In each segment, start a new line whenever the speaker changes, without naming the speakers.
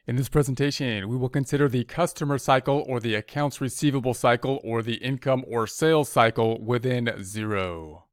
In this presentation, we will consider the customer cycle or the accounts receivable cycle or the income or sales cycle within Xero.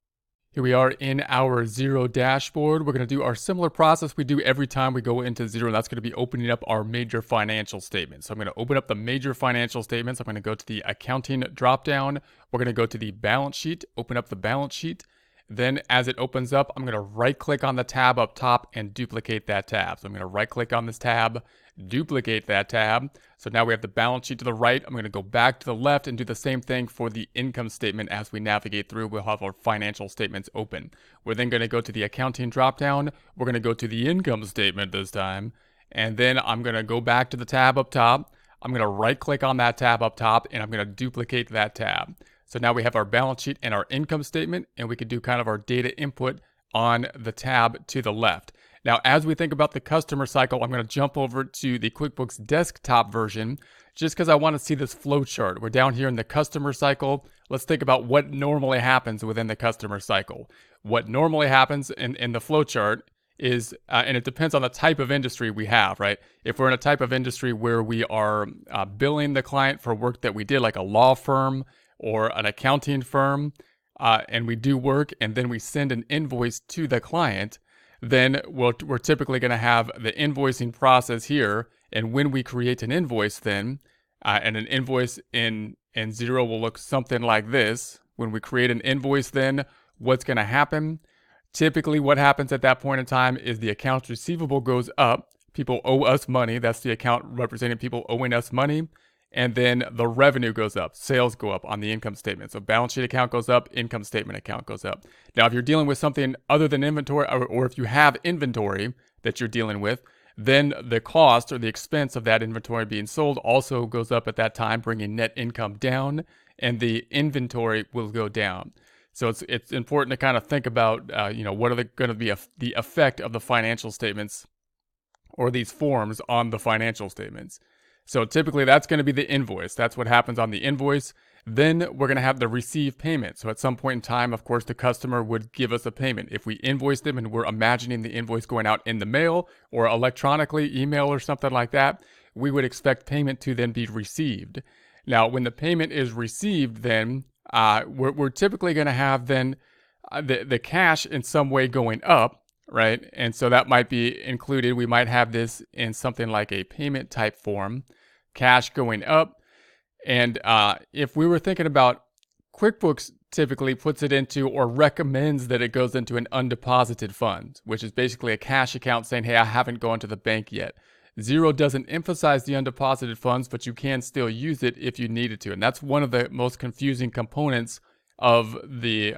Here we are in our Xero dashboard. We're going to do our similar process we do every time we go into Xero, and that's going to be opening up our major financial statements. So I'm going to open up the major financial statements. I'm going to go to the accounting dropdown. We're going to go to the balance sheet, open up the balance sheet. Then as it opens up, I'm going to right click on the tab up top and duplicate that tab. So I'm going to right click on this tab, duplicate that tab. So now we have the balance sheet to the right. I'm going to go back to the left and do the same thing for the income statement. As we navigate through, we'll have our financial statements open. We're then going to go to the accounting dropdown. We're going to go to the income statement this time. And then I'm going to go back to the tab up top. I'm going to right click on that tab up top and I'm going to duplicate that tab. So now we have our balance sheet and our income statement, and we can do kind of our data input on the tab to the left. Now, as we think about the customer cycle, I'm going to jump over to the QuickBooks desktop version just because I want to see this flow chart. We're down here in the customer cycle. Let's think about what normally happens within the customer cycle. What normally happens in the flow chart is, and it depends on the type of industry we have, right? If we're in a type of industry where we are billing the client for work that we did, like a law firm or an accounting firm, and we do work and then we send an invoice to the client, then we're typically going to have the invoicing process here. And when we create an invoice then, and an invoice in Xero will look something like this. When we create an invoice then, what's going to happen? Typically what happens at that point in time is the accounts receivable goes up. People owe us money. That's the account representing people owing us money. And then the revenue goes up, sales go up on the income statement. So balance sheet account goes up, income statement account goes up. Now, if you're dealing with something other than inventory, or if you have inventory that you're dealing with, then the cost or the expense of that inventory being sold also goes up at that time, bringing net income down, and the inventory will go down. So it's important to kind of think about, what are going to be the effect of the financial statements or these forms on the financial statements. So typically that's going to be the invoice. That's what happens on the invoice. Then we're going to have the receive payment. So at some point in time, of course, the customer would give us a payment. If we invoice them and we're imagining the invoice going out in the mail or electronically, email or something like that, we would expect payment to then be received. Now, when the payment is received, then we're typically going to have then the cash in some way going up, right? And so that might be included. We might have this in something like a payment type form, cash going up. And if we were thinking about QuickBooks typically puts it into or recommends that it goes into an undeposited fund, which is basically a cash account saying, hey, I haven't gone to the bank yet. Xero doesn't emphasize the undeposited funds, but you can still use it if you needed to. And that's one of the most confusing components of the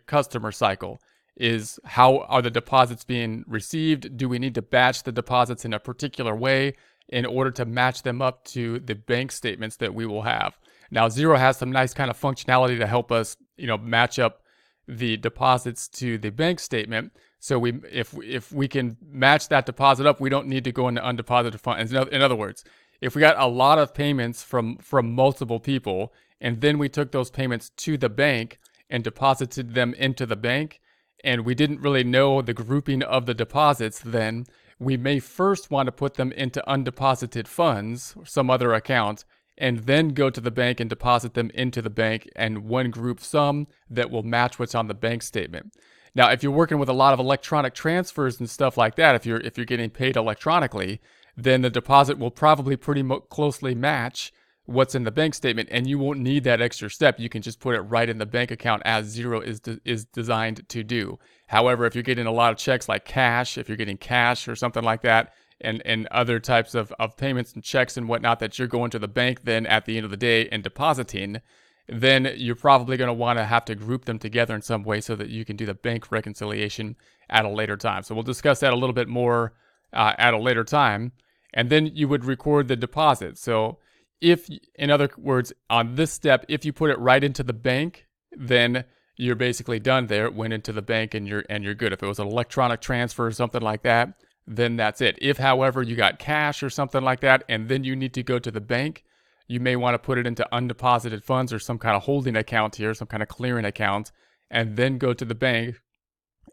customer cycle. Is how are the deposits being received? Do we need to batch the deposits in a particular way in order to match them up to the bank statements that we will have? Now, Xero has some nice kind of functionality to help us, match up the deposits to the bank statement. So if we can match that deposit up, we don't need to go into undeposited funds. In other words, if we got a lot of payments from multiple people, and then we took those payments to the bank and deposited them into the bank, and we didn't really know the grouping of the deposits, then we may first want to put them into undeposited funds or some other account, and then go to the bank and deposit them into the bank and one group sum that will match what's on the bank statement. Now, if you're working with a lot of electronic transfers and stuff like that, if you're getting paid electronically, then the deposit will probably pretty closely match what's in the bank statement, and you won't need that extra step. You can just put it right in the bank account as Xero is designed to do. However, if you're getting a lot of checks like cash, if you're getting cash or something like that, and other types of payments and checks and whatnot that you're going to the bank then at the end of the day and depositing, then you're probably going to want to have to group them together in some way so that you can do the bank reconciliation at a later time. So we'll discuss that a little bit more at a later time. And then you would record the deposit. So if, in other words, on this step, if you put it right into the bank, then you're basically done there. It went into the bank and you're good. If it was an electronic transfer or something like that, then that's it. If, however, you got cash or something like that, and then you need to go to the bank, you may want to put it into undeposited funds or some kind of holding account here, some kind of clearing account, and then go to the bank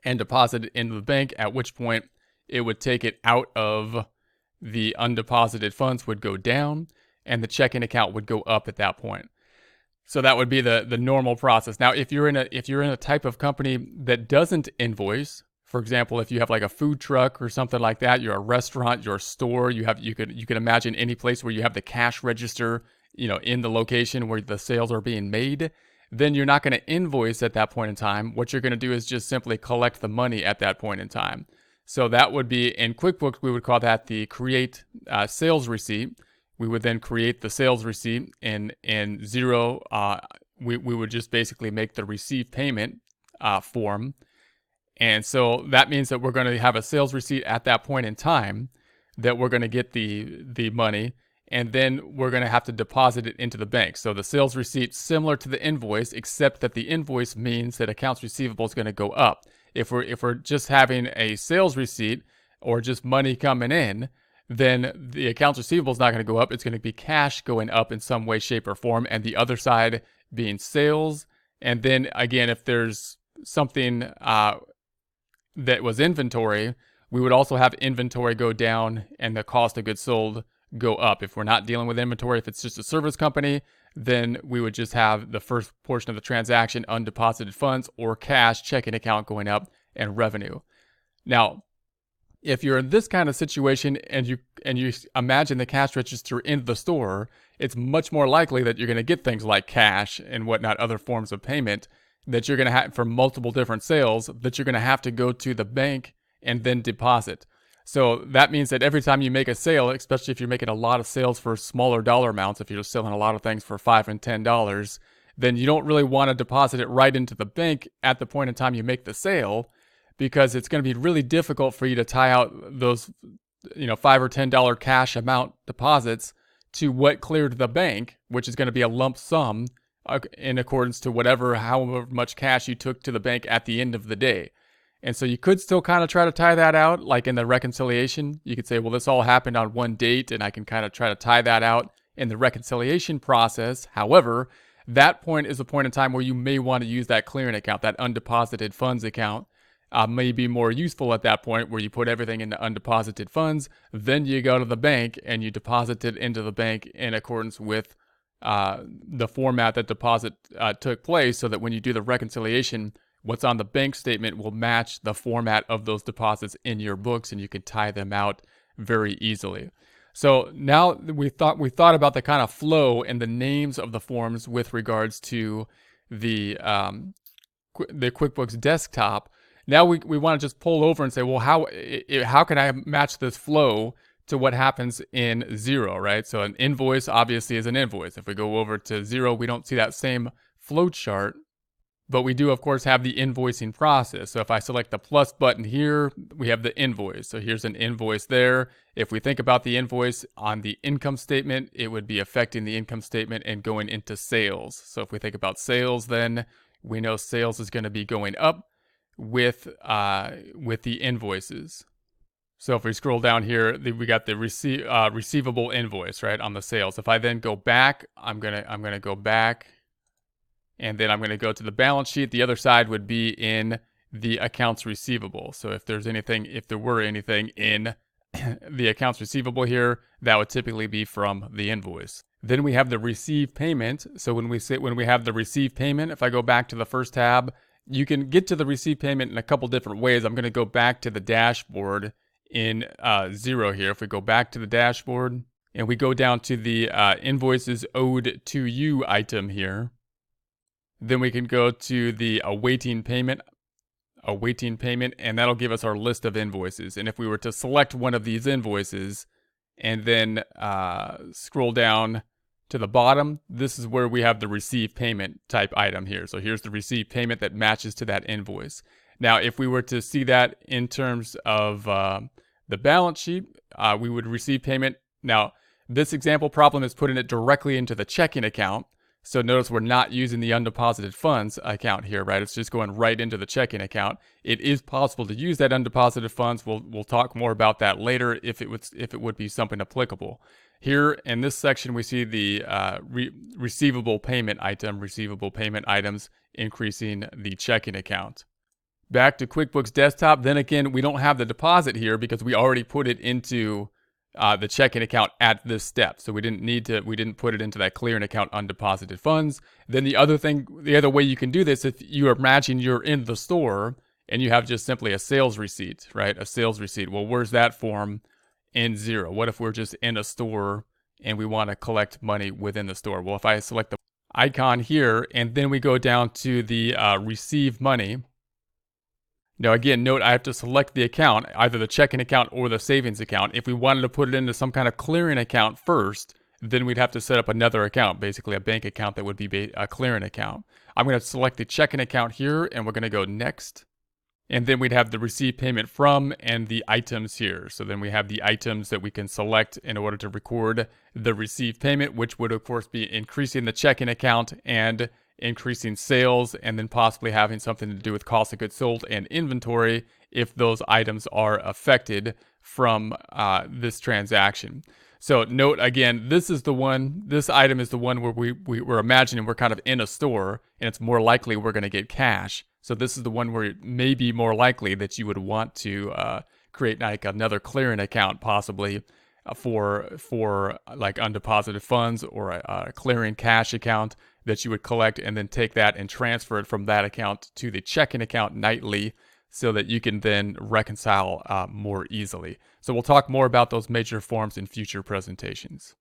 and deposit it into the bank, at which point it would take it out of the undeposited funds would go down and the checking account would go up at that point. So that would be the normal process. Now, if you're in a type of company that doesn't invoice, for example, if you have like a food truck or something like that, you're a restaurant, you're a store, you could imagine any place where you have the cash register, in the location where the sales are being made, then you're not going to invoice at that point in time. What you're going to do is just simply collect the money at that point in time. So that would be, in QuickBooks, we would call that the create sales receipt. We would then create the sales receipt in Xero. We would just basically make the receive payment form. And so that means that we're going to have a sales receipt at that point in time, that we're going to get the money, and then we're going to have to deposit it into the bank. So the sales receipt, similar to the invoice, except that the invoice means that accounts receivable is going to go up. If we're just having a sales receipt or just money coming in, then the accounts receivable is not going to go up. It's going to be cash going up in some way, shape, or form, and the other side being sales. And then again, if there's something that was inventory, we would also have inventory go down and the cost of goods sold go up. If we're not dealing with inventory, if it's just a service company, then we would just have the first portion of the transaction, undeposited funds or cash checking account going up, and revenue. Now, if you're in this kind of situation and you imagine the cash register in the store, it's much more likely that you're going to get things like cash and whatnot, other forms of payment that you're going to have for multiple different sales that you're going to have to go to the bank and then deposit. So that means that every time you make a sale, especially if you're making a lot of sales for smaller dollar amounts, if you're just selling a lot of things for $5 and $10, then you don't really want to deposit it right into the bank at the point in time you make the sale, because it's going to be really difficult for you to tie out those, $5 or $10 cash amount deposits to what cleared the bank, which is going to be a lump sum in accordance to however much cash you took to the bank at the end of the day. And so you could still kind of try to tie that out, like in the reconciliation. You could say, well, this all happened on one date, and I can kind of try to tie that out in the reconciliation process. However, that point is a point in time where you may want to use that clearing account, that undeposited funds account. May be more useful at that point, where you put everything into undeposited funds, then you go to the bank and you deposit it into the bank in accordance with the format that deposit took place, so that when you do the reconciliation, what's on the bank statement will match the format of those deposits in your books, and you can tie them out very easily. So now we thought about the kind of flow and the names of the forms with regards to the QuickBooks desktop. Now we want to just pull over and say, well, how can I match this flow to what happens in Xero, right? So an invoice obviously is an invoice. If we go over to Xero, we don't see that same flow chart, but we do, of course, have the invoicing process. So if I select the plus button here, we have the invoice. So here's an invoice there. If we think about the invoice on the income statement, it would be affecting the income statement and going into sales. So if we think about sales, then we know sales is going to be going up with the invoices. So if we scroll down here, we got the receivable invoice, right, on the sales. If I then go back, I'm gonna go back, and then I'm gonna go to the balance sheet. The other side would be in the accounts receivable. So if there were anything in the accounts receivable here, that would typically be from the invoice. Then we have the receive payment. So when we have the receive payment, if I go back to the first tab, you can get to the receive payment in a couple different ways. I'm going to go back to the dashboard in Xero here. If we go back to the dashboard and we go down to the invoices owed to you item here, then we can go to the awaiting payment, and that'll give us our list of invoices. And if we were to select one of these invoices and then scroll down to the bottom, this is where we have the receive payment type item here. So here's the receive payment that matches to that invoice. Now, if we were to see that in terms of the balance sheet, we would receive payment. Now, this example problem is putting it directly into the checking account. So notice we're not using the undeposited funds account here, right? It's just going right into the checking account. It is possible to use that undeposited funds. We'll talk more about that later if it would be something applicable. Here in this section, we see the receivable payment items increasing the checking account. Back to QuickBooks Desktop. Then again, we don't have the deposit here because we already put it into the checking account at this step. So we didn't put it into that clearing account undeposited funds. Then the other way you can do this, if you imagine you're in the store and you have just simply a sales receipt, right? A sales receipt. Well, where's that form in Xero? What if we're just in a store and we want to collect money within the store? Well, if I select the icon here and then we go down to the receive money. Now again, note I have to select the account, either the checking account or the savings account. If we wanted to put it into some kind of clearing account first, then we'd have to set up another account, basically a bank account that would be a clearing account. I'm going to select the checking account here and we're going to go next. And then we'd have the receive payment from and the items here. So then we have the items that we can select in order to record the receive payment, which would of course be increasing the checking account and increasing sales, and then possibly having something to do with cost of goods sold and inventory if those items are affected from this transaction. So note again, this item is the one where we're imagining we're kind of in a store and it's more likely we're going to get cash. So this is the one where it may be more likely that you would want to create like another clearing account possibly for like undeposited funds, or a clearing cash account that you would collect and then take that and transfer it from that account to the checking account nightly so that you can then reconcile more easily. So we'll talk more about those major forms in future presentations.